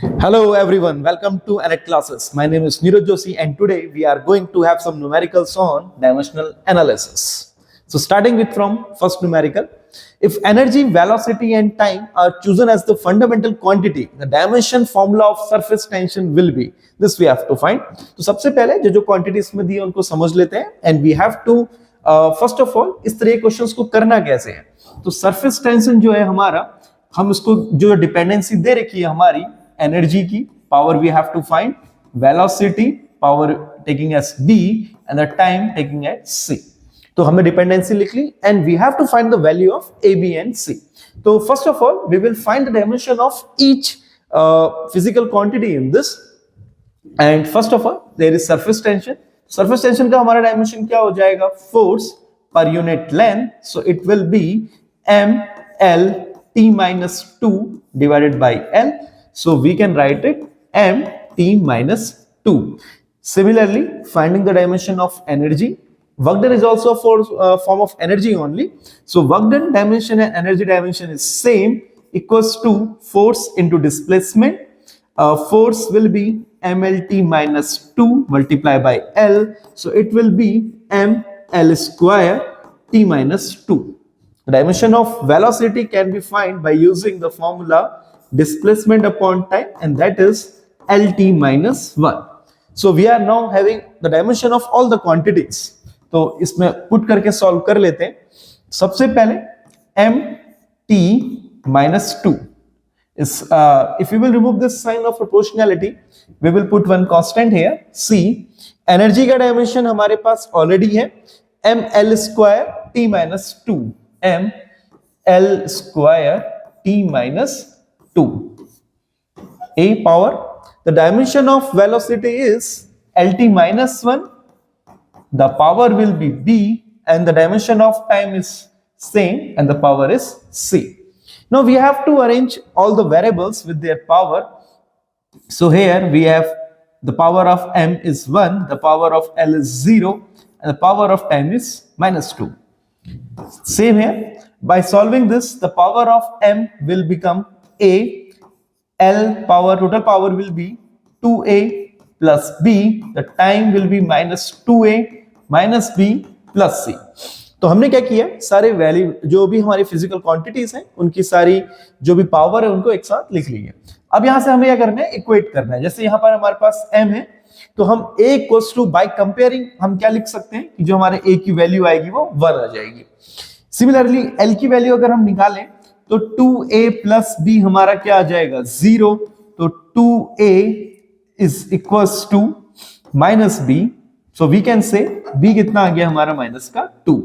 Hello everyone, welcome to ANET classes. My name is Neeraj Joshi and today we are going to have some numericals on dimensional analysis. So starting with from first numerical, if energy, velocity and time are chosen as the fundamental quantity, the dimension formula of surface tension will be, this we have to find. तो सबसे पहले जो quantities में दी है उनको समझ लेते हैं and we have to first of all इस तरह के क्वेश्चंस को करना कैसे है. तो सरफेस टेंशन जो है हमारा, हम इसको जो डिपेंडेंसी दे रखी है हमारी एनर्जी की, power we have to find, velocity power taking as b and the time taking as c. तो हमने डिपेंडेंसी लिख ली and we have to find the value of a b and c. तो first of all we will find the dimension of each physical quantity in this and first of all there is surface tension. Surface tension का हमारा dimension क्या हो जाएगा, force per unit length. So it will be m l t minus 2 divided by l. So we can write it m t minus 2. Similarly, finding the dimension of energy, work done is also a form of energy only. So work done dimension and energy dimension is same, equals to force into displacement. Force will be mlt minus 2 multiplied by l. So it will be m l square t minus 2. The dimension of velocity can be found by using the formula displacement upon time, and that is lt minus 1. So we are now having the dimension of all the quantities. तो इसमें put करके solve कर लेते हैं. सबसे पहले mt minus 2 is if we will remove this sign of proportionality, we will put one constant here c. Energy का dimension हमारे पास ऑलरेडी है ml square t minus 2, ml square t minus 2. A power, the dimension of velocity is lt minus 1, the power will be b, and the dimension of time is same and the power is c. Now we have to arrange all the variables with their power. So here we have the power of m is 1, the power of l is 0 and the power of time is minus 2. Same here, by solving this the power of m will become a, l power, total power will be 2a plus b, the time will be minus 2a minus b plus c. तो हमने क्या किया, सारे value जो भी हमारी physical quantities हैं उनकी सारी जो भी पावर है उनको एक साथ लिख ली है. अब यहां से हमें क्या करना है, इक्वेट करना है. जैसे यहां पर हमारे पास m है तो हम a equals to, by comparing हम क्या लिख सकते हैं कि जो हमारे a की वैल्यू आएगी वो 1 आ जाएगी. सिमिलरली l की वैल्यू अगर हम निकालें तो 2a प्लस b हमारा क्या आ जाएगा, 0. तो 2a is equals to minus b. So we can say b कितना आ गया हमारा, माइनस का 2.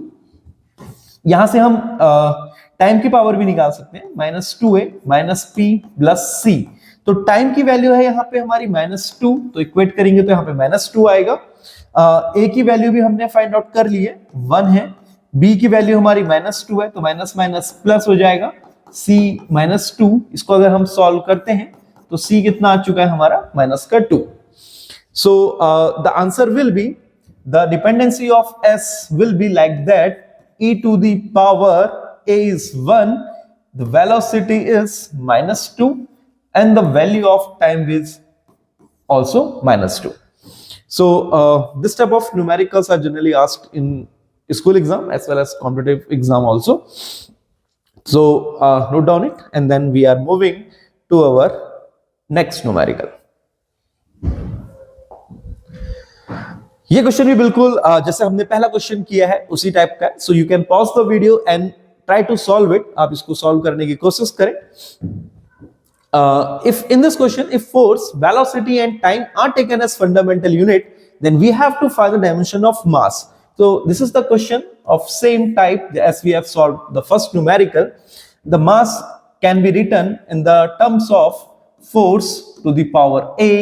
यहां से हम टाइम की पावर भी निकाल सकते हैं, minus 2a minus p plus c. तो टाइम की वैल्यू है यहाँ पे हमारी माइनस 2, तो इक्वेट करेंगे तो यहाँ पे माइनस 2 आएगा. a की वैल्यू भी हमने फाइंड आउट कर ली है, 1 है. b की वैल्यू हमारी माइनस 2 है तो माइनस माइनस प्लस हो जाएगा, c माइनस 2. इसको अगर हम सॉल्व करते हैं तो c कितना आ चुका है हमारा, माइनस का 2. So the answer will be, the dependency of s will be like that, e to the power a is 1, the velocity is minus 2 and the value of time is also minus 2. So this type of numericals are generally asked in school exam as well as competitive exam also. So note down it and then we are moving to our next numerical. ये question भी बिल्कुल जैसे हमने पहला question किया है उसी type का है. So you can pause the video and try to solve it. आप इसको सॉल्व करने की कोशिश करें. If in this question, if force, velocity and time are taken as fundamental unit, then we have to find the dimension of mass. So this is the question of same type as we have solved the first numerical. The mass can be written in the terms of force to the power a,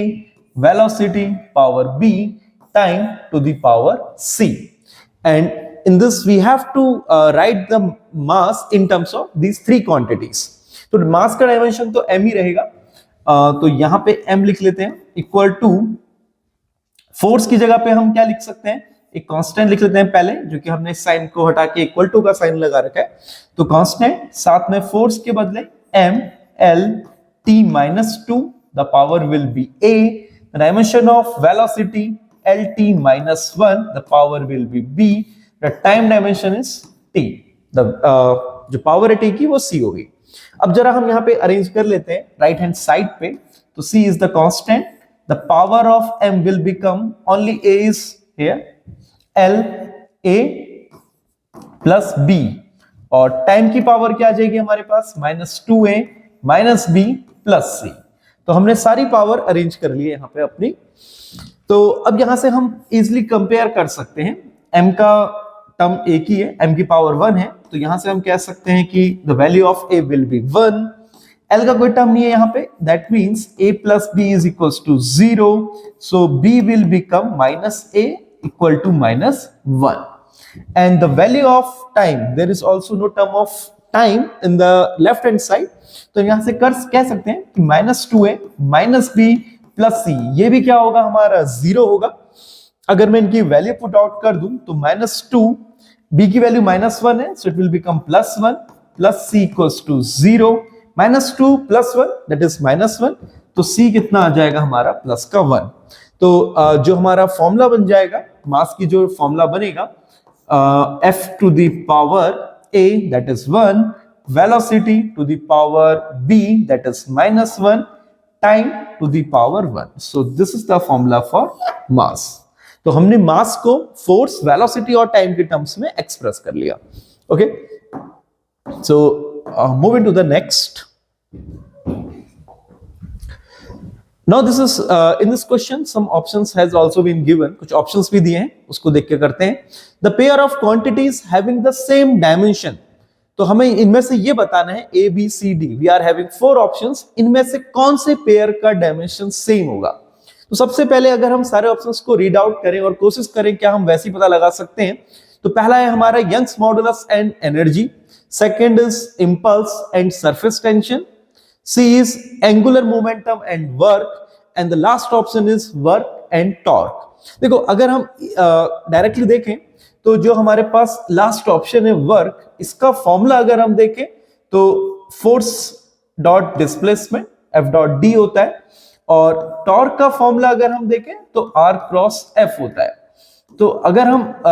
velocity power b, time to the power c. And in this we have to write the mass in terms of these three quantities. तो मास का dimension तो m ही रहेगा. तो यहां पे m लिख लेते हैं, इक्वल टू, फोर्स की जगह पे हम क्या लिख सकते हैं, एक कांस्टेंट लिख लेते हैं पहले, जो कि हमने साइन को हटा के इक्वल टू का साइन लगा रखा है. तो कांस्टेंट, साथ में फोर्स के बदले m l t minus 2 the power will be a. The dimension of velocity lt minus 1, the power will be b. The time dimension is t. The जो पावर है t की वो c होगी. अब जरा हम यहाँ पे अरेंज कर लेते हैं राइट हैंड साइड पे. तो c is the constant. The power of m will become only a is here l a plus b. और टाइम की पावर क्या आ जाएगी हमारे पास -2a माइनस बी प्लस सी. तो हमने सारी पावर अरेंज कर ली है यहाँ पे अपनी. तो अब यहां से हम इजिली कंपेयर कर सकते हैं. m का टर्म एक ही है, m की पावर 1 है, तो यहां से हम कह सकते हैं कि the value of a will be 1. l का कोई टर्म नहीं है यहाँ पे, that means a plus b is equals to 0. So b will become -a equal to -1. And the value of time, there is also no term of time in the left hand side. तो यहां से कह सकते हैं कि -2a minus B plus c, ये भी क्या होगा हमारा 0 होगा. अगर मैं इनकी वैल्यू पुट आउट कर दूं तो -2, b की वैल्यू -1 है, so it will become +1 plus c equals to 0. -2 + 1 that is -1. तो c कितना आ जाएगा हमारा प्लस का 1. तो जो हमारा फॉर्मूला बन जाएगा, मास की जो फॉर्मूला बनेगा, f to the power a, that is 1, velocity to the power b, that is -1, time to the power 1. So this is the formula for mass. तो हमने मास को फोर्स, वेलोसिटी और टाइम के टर्म्स में express कर लिया. Okay, so moving to the next. Now this is in this question some options has also been given. कुछ options भी दिए हैं, उसको देख के करते हैं. The pair of quantities having the same dimension. तो हमें इनमें से ये बताना है A, B, C, D. We are having 4 options. इनमें से कौन से पेयर का डायमेंशन सेम होगा? तो सबसे पहले अगर हम सारे ऑप्शंस को रीड आउट करें और कोशिश करें क्या हम वैसे ही पता लगा सकते हैं. तो पहला है हमारा Young's modulus and energy. Second is impulse and surface tension. C is angular momentum and work, and the last option is work and torque. देखो अगर हम डायरेक्टली देखें तो जो हमारे पास लास्ट ऑप्शन है वर्क, इसका फॉर्मूला अगर हम देखें तो force dot displacement F dot D होता है, और टॉर्क का फॉर्मूला अगर हम देखें तो R क्रॉस F होता है. तो अगर हम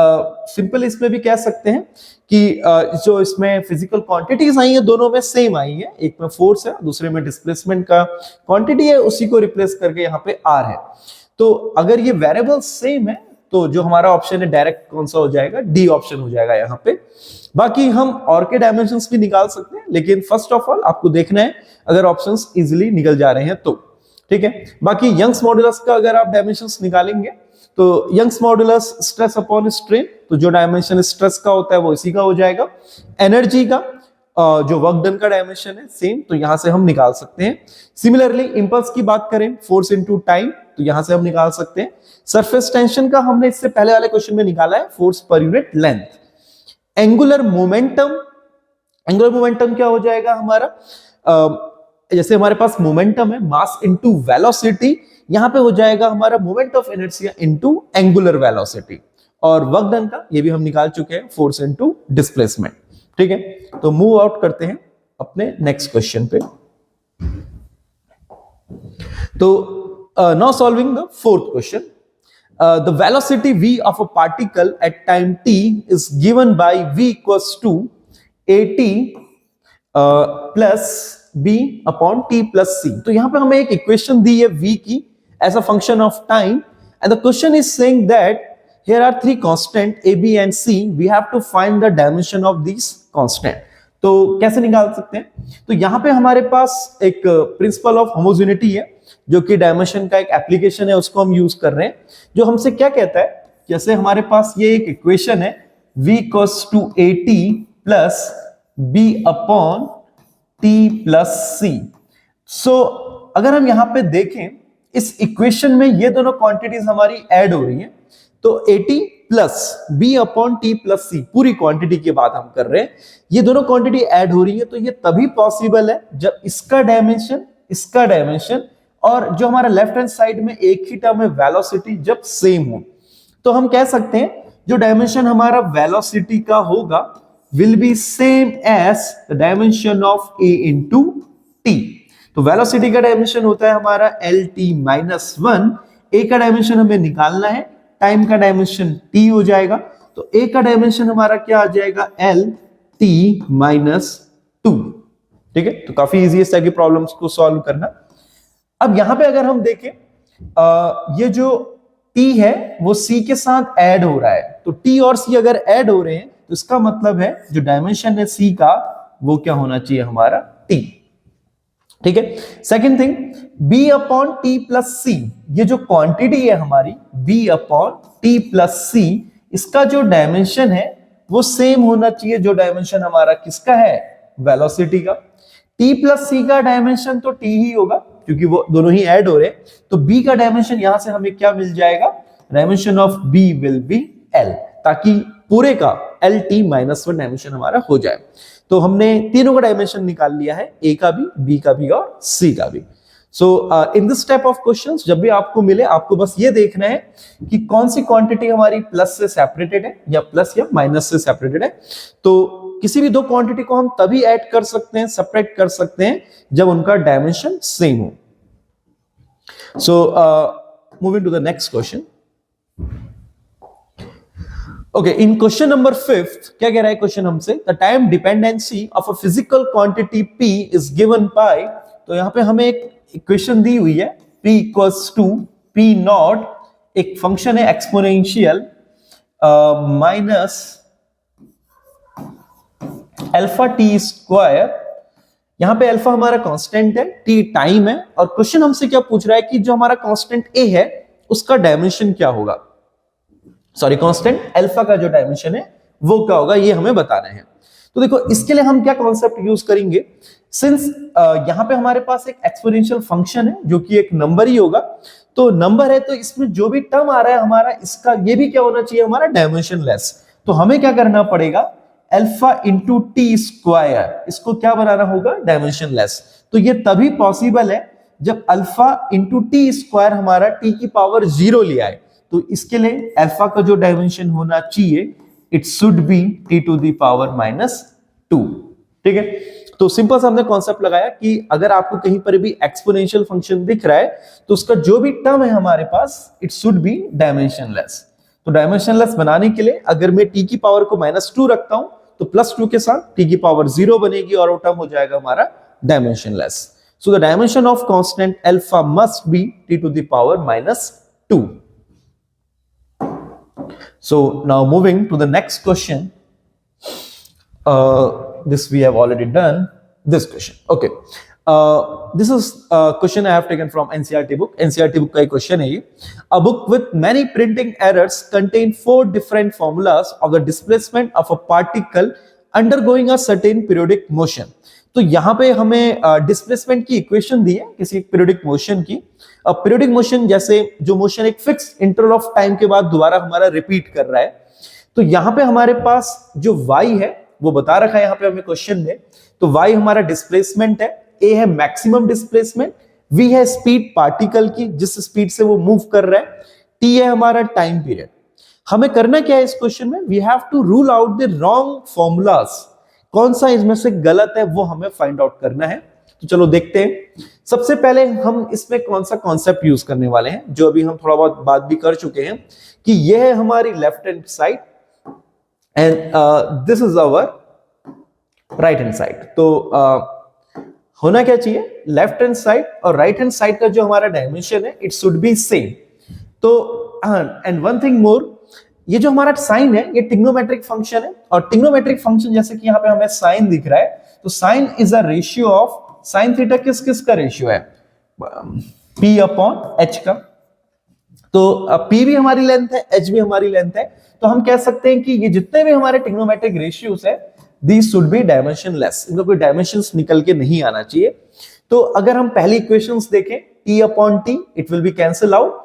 सिंपल इसमें भी कह सकते हैं कि जो इसमें फिजिकल क्वांटिटीज आई हैं दोनों में सेम आई है. एक में फोर्स है, दूसरे में डिस्प्लेसमेंट का क्वांटिटी है, उसी को रिप्लेस करके यहाँ पे R है. तो अगर ये वेरिएबल सेम है तो जो हमारा ऑप्शन है डायरेक्ट कौन सा हो जाएगा, डी ऑप्शन हो जाएगा यहाँ पे. बाकी हम और के डायमेंशंस भी निकाल सकते हैं, लेकिन फर्स्ट ऑफ ऑल आपको देखना है अगर ऑप्शंस इजिली निकल जा रहे हैं तो. ठीक है, बाकी यंग्स मॉडुलस का अगर आप डायमेंशंस निकालेंगे तो Young's modulus stress upon strain, तो जो डायमेंशन स्ट्रेस का होता है वो इसी का हो जाएगा. एनर्जी का जो वर्क डन का डायमेंशन है सेम, तो यहां से हम निकाल सकते हैं. सिमिलरली इंपल्स की बात करें, फोर्स इनटू टाइम, तो यहां से हम निकाल सकते हैं. सरफेस टेंशन का हमने इससे पहले वाले क्वेश्चन में निकाला है, force per unit length. Angular momentum, angular momentum क्या हो जाएगा हमारा, जैसे हमारे पास मोमेंटम है मास इनटू वेलोसिटी, यहां पे हो जाएगा हमारा moment of inertia into angular velocity. और वर्क डन का ये भी हम निकाल चुके हैं, फोर्स इनटू डिस्प्लेसमेंट. ठीक है, तो मूव आउट करते हैं अपने नेक्स्ट क्वेश्चन पे. तो now solving the fourth question. The velocity v of a particle at time t is given by v equals to at plus b upon t plus c. तो यहां पे हमें एक इक्वेशन दी है v की as a function of time, and the question is saying that here are 3 constant a, b and c. We have to find the dimension of these constant. तो कैसे निकाल सकते हैं? तो यहां पे हमारे पास एक प्रिंसिपल ऑफ होमोजेनिटी है, जो कि डायमेंशन का एक एप्लीकेशन है, उसको हम यूज कर रहे हैं. जो हमसे क्या कहता है, जैसे हमारे पास ये एक इक्वेशन है v equals to at plus b upon t plus c. सो अगर हम यहां पे देखें इस इक्वेशन में ये दोनों क्वांटिटीज हमारी ऐड हो रही हैं, तो at plus b upon t plus c, पूरी क्वांटिटी की बात हम कर रहे हैं, ये दोनों क्वांटिटी ऐड हो रही है. तो ये तभी पॉसिबल है जब इसका डायमेंशन और जो हमारा लेफ्ट हैंड साइड में एक ही टर्म है वेलोसिटी जब सेम हो. तो हम कह सकते हैं जो डायमेंशन हमारा वेलोसिटी का होगा will be same as the dimension of a into t. तो वेलोसिटी का डायमेंशन होता है हमारा L T minus one, A का डायमेंशन हमें निकालना है, टाइम का डायमेंशन टी हो जाएगा, तो ए का डायमेंशन हमारा क्या आ जाएगा एल टी माइनस टू। ठीक है, तो काफी इजी है इस तरह की प्रॉब्लम्स को सॉल्व करना। अब यहां पे अगर हम देखें ये जो t है वो c के साथ ऐड हो रहा है, तो t और c अगर ऐड हो रहे हैं तो इसका मतलब है जो डायमेंशन है c का वो क्या होना चाहिए हमारा t। ठीक है, second thing b upon t plus c, ये जो क्वांटिटी है हमारी b upon t plus c, इसका जो डायमेंशन है वो सेम होना चाहिए जो डायमेंशन हमारा किसका है वेलोसिटी का। t प्लस सी का डायमेंशन तो t ही होगा क्योंकि वो दोनों ही ऐड हो रहे हैं, तो b का डायमेंशन यहां से हमें क्या मिल जाएगा, dimension of b will be l, ताकि पूरे का L T minus one dimension हमारा हो जाए। तो हमने तीनों का डायमेंशन निकाल लिया है, ए का भी, बी का भी और सी का भी। So in this type of questions जब भी आपको मिले आपको बस ये देखना है कि कौन सी क्वांटिटी हमारी प्लस से सेपरेटेड है या प्लस या माइनस से सेपरेटेड है। तो किसी भी दो क्वांटिटी को हम तभी ऐड कर सकते हैं, सेपरेट कर सकते हैं जब उनका डायमेंशन सेम हो। So moving to the next question. Okay, in question number 5 क्या कह रहा है क्वेश्चन हमसे, the time dependency of a physical quantity p is given by, तो यहां पे हमें एक इक्वेशन दी हुई है p equals to p not, एक फंक्शन है exponential minus alpha T square, यहां पे अल्फा हमारा कांस्टेंट है, t टाइम है, और क्वेश्चन हमसे क्या पूछ रहा है कि जो हमारा कांस्टेंट a है उसका डायमेंशन क्या होगा, सॉरी कांस्टेंट अल्फा का जो डायमेंशन है वो क्या होगा ये हमें बताना है। तो देखो इसके लिए हम क्या कॉन्सेप्ट यूज करेंगे, सिंस यहां पे हमारे पास एक एक्सपोनेंशियल फंक्शन है जो कि एक नंबर ही होगा, तो नंबर है तो इसमें जो भी टर्म आ रहा है हमारा इसका ये भी क्या होना चाहिए हमारा डायमेंशन लेस। तो हमें क्या करना पड़ेगा, अल्फा इंटू टी स्क्वायर, इसको क्या बनाना होगा डायमेंशन लेस। तो ये तभी पॉसिबल है जब अल्फा इंटू टी स्क्वायर हमारा टी की पावर 0 लिया है, तो इसके लिए अल्फा का जो डायमेंशन होना चाहिए it should be T to the power minus 2। ठीक है, तो सिंपल सा हमने कॉन्सेप्ट लगाया कि अगर आपको कहीं पर भी एक्सपोनेंशियल फंक्शन दिख रहा है तो उसका जो भी टर्म है हमारे पास इट शुड बी डायमेंशनलेस। तो डायमेंशनलेस बनाने के लिए अगर मैं टी की पावर को -2 रखता हूं तो +2 के साथ टी की पावर 0 बनेगी और वो टर्म हो जाएगा हमारा dimensionless. So the dimension of constant alpha must be T to the power -2। So now moving to the next question. This we have already done. This question. Okay. This is a question I have taken from NCERT book. NCERT book का एक question है ये. A book with many printing errors contain 4 different formulas of the displacement of a particle undergoing a certain periodic motion. तो यहाँ पे हमें displacement की equation दी है किसी पीरियोडिक मोशन की। अब पीरियोडिक मोशन जैसे जो मोशन एक फिक्स इंटरवल ऑफ टाइम के बाद दोबारा हमारा रिपीट कर रहा है, तो यहाँ पे हमारे पास जो y है वो बता रखा है यहाँ पे हमें क्वेश्चन में। तो y हमारा डिस्प्लेसमेंट है, a है मैक्सिमम डिस्प्लेसमेंट, v है स्पीड पार्टिकल की जिस स्पीड से वो मूव कर रहा है, t है हमारा टाइम पीरियड। हमें करना क्या है इस क्वेश्चन में, we have to rule out the wrong formulas, कौन सा इसमें से गलत है वो हमें फाइंड आउट करना है। तो चलो देखते हैं। सबसे पहले हम इसमें कौन सा कॉन्सेप्ट यूज करने वाले हैं जो अभी हम थोड़ा बहुत बात भी कर चुके हैं कि यह है हमारी left hand side and this is our right hand side. तो होना क्या चाहिए, लेफ्ट हैंड साइड और राइट हैंड साइड का जो हमारा डायमेंशन है इट शुड बी सेम। तो एंड वन थिंग मोर, ये जो हमारा साइन है ये ट्रिग्नोमेट्रिक फंक्शन है, और ट्रिग्नोमेट्रिक फंक्शन जैसे कि यहाँ पे हमें साइन दिख रहा है, तो sine is a ratio of, sine theta किस किस का रेशियो है, p अपॉन h का। तो p भी हमारी लेंथ है, h भी हमारी लेंथ है, तो हम कह सकते हैं कि ये जितने भी हमारे ट्रिग्नोमेट्रिक रेशियोज है दीज शुड बी डायमेंशनलेस, इनका कोई डायमेंशंस निकल के नहीं आना चाहिए। तो अगर हम पहली इक्वेशंस देखें t upon t it will be cancel out,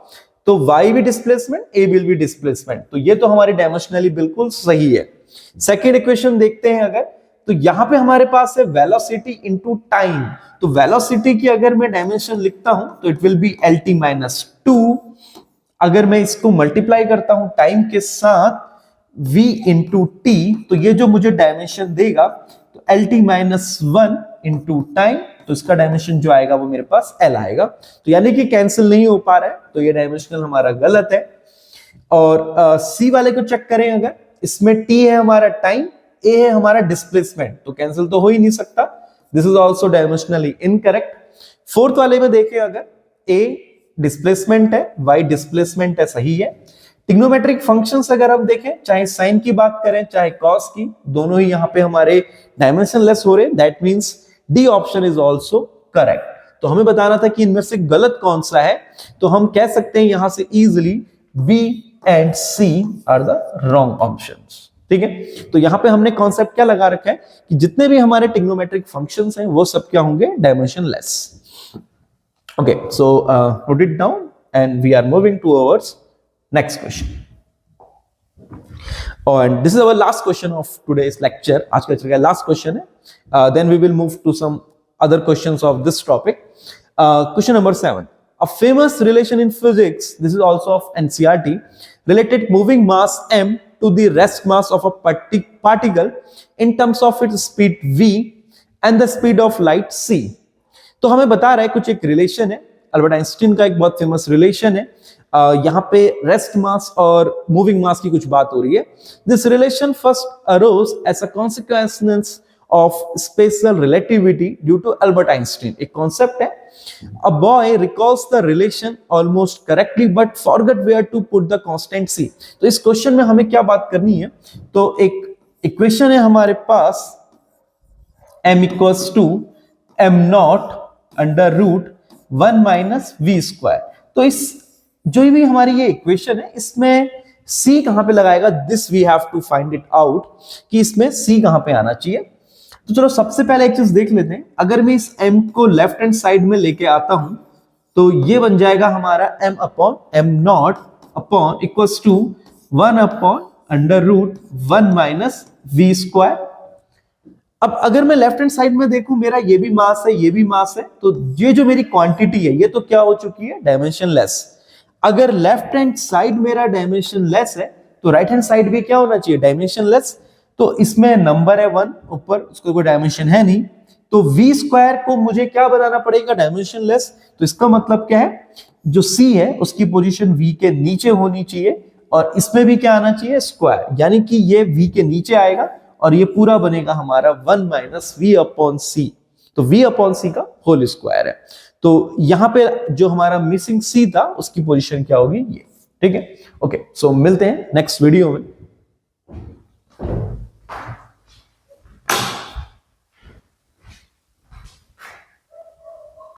तो y भी displacement, a will B displacement, तो ये तो हमारी डायमेंशनली बिल्कुल सही है। सेकेंड इक्वेशन देखते हैं अगर, तो यहां पे हमारे पास है वेलोसिटी इनटू टाइम, तो वेलोसिटी की अगर मैं डायमेंशन लिखता हूं तो it will be lt minus 2, अगर मैं इसको मल्टीप्लाई करता हूं टाइम के साथ v इंटू टी, तो ये जो मुझे डायमेंशन देगा तो lt माइनस 1 इंटू टाइम, तो इसका डायमेंशन जो आएगा वो मेरे पास L आएगा। तो यानी कि कैंसिल नहीं हो पा रहा है, तो ये डायमेंशनल हमारा गलत है। और सी वाले को चेक करें, अगर इसमें T है हमारा टाइम, A है हमारा डिस्प्लेसमेंट, तो कैंसिल तो हो ही नहीं सकता। This is also dimensionally incorrect. Fourth वाले में देखें, अगर A डिस्प्लेसमेंट है, Y डिस्प्लेसमेंट है, सही है। ट्रिग्नोमेट्रिक फंक्शंस अगर हम देखें, चाहे साइन की बात करें चाहे कॉस की, दोनों ही यहां पे हमारे डायमेंशनलेस हो रहे हैं। That means D option is also correct. तो हमें बताना था कि इनमें से गलत कौन सा है, तो हम कह सकते हैं यहां से easily B and C are the wrong options. ठीक है, तो यहां पे हमने कॉन्सेप्ट क्या लगा रखा है कि जितने भी हमारे ट्रिग्नोमेट्रिक फंक्शंस हैं वो सब क्या होंगे, dimensionless. Okay, so note it down and we are moving towards next question. And this is our last question of today's lecture. आज का lecture का last question है. Then we will move to some other questions of this topic. Question number 7. A famous relation in physics, this is also of NCERT, related moving mass m to the rest mass of a particle in terms of its speed v and the speed of light c. तो हमें बता रहा है कुछ एक relation है, Albert Einstein का एक बहुत फेमस रिलेशन है। यहाँ पे रेस्ट मास और मूविंग मास की कुछ बात हो रही है। This relation first arose as a consequence of special relativity due to Albert Einstein. एक कॉन्सेप्ट है। A boy recalls the relation almost correctly but forget where to put the constant c. तो इस क्वेश्चन में हमें क्या बात करनी है, तो एक इक्वेशन है हमारे पास m equals to m not under root 1 minus V square. तो इस जो भी हमारी ये इक्वेशन है, इसमें c कहां पे लगाएगा, this we have to find it out कि इसमें c कहां पे आना चाहिए। तो चलो सबसे पहले एक चीज देख लेते हैं। अगर मैं इस m को लेफ्ट हैंड साइड में लेके आता हूं तो ये बन जाएगा हमारा m upon m not upon equals to 1 upon under root 1 minus V square. अब अगर मैं लेफ्ट हैंड साइड में देखूं, मेरा ये भी मास है, ये भी मास है, तो ये जो मेरी क्वांटिटी है ये तो क्या हो चुकी है, डायमेंशनलेस। अगर लेफ्ट हैंड साइड मेरा डायमेंशनलेस है तो राइट हैंड साइड भी क्या होना चाहिए, डायमेंशनलेस। तो इसमें नंबर है 1 ऊपर, उसका कोई डायमेंशन है नहीं, तो v स्क्वायर को मुझे क्या बनाना पड़ेगा, डायमेंशनलेस। तो इसका मतलब क्या है, जो c है उसकी पोजीशन v के नीचे होनी चाहिए और इसमें भी क्या आना चाहिए, स्क्वायर, यानी कि ये v के नीचे आएगा और ये पूरा बनेगा हमारा 1 माइनस वी अपॉन सी। तो v अपॉन सी का होल स्क्वायर है। तो यहां पे जो हमारा मिसिंग c था उसकी पोजीशन क्या होगी, ये। ठीक है, ओके, सो मिलते हैं नेक्स्ट वीडियो में।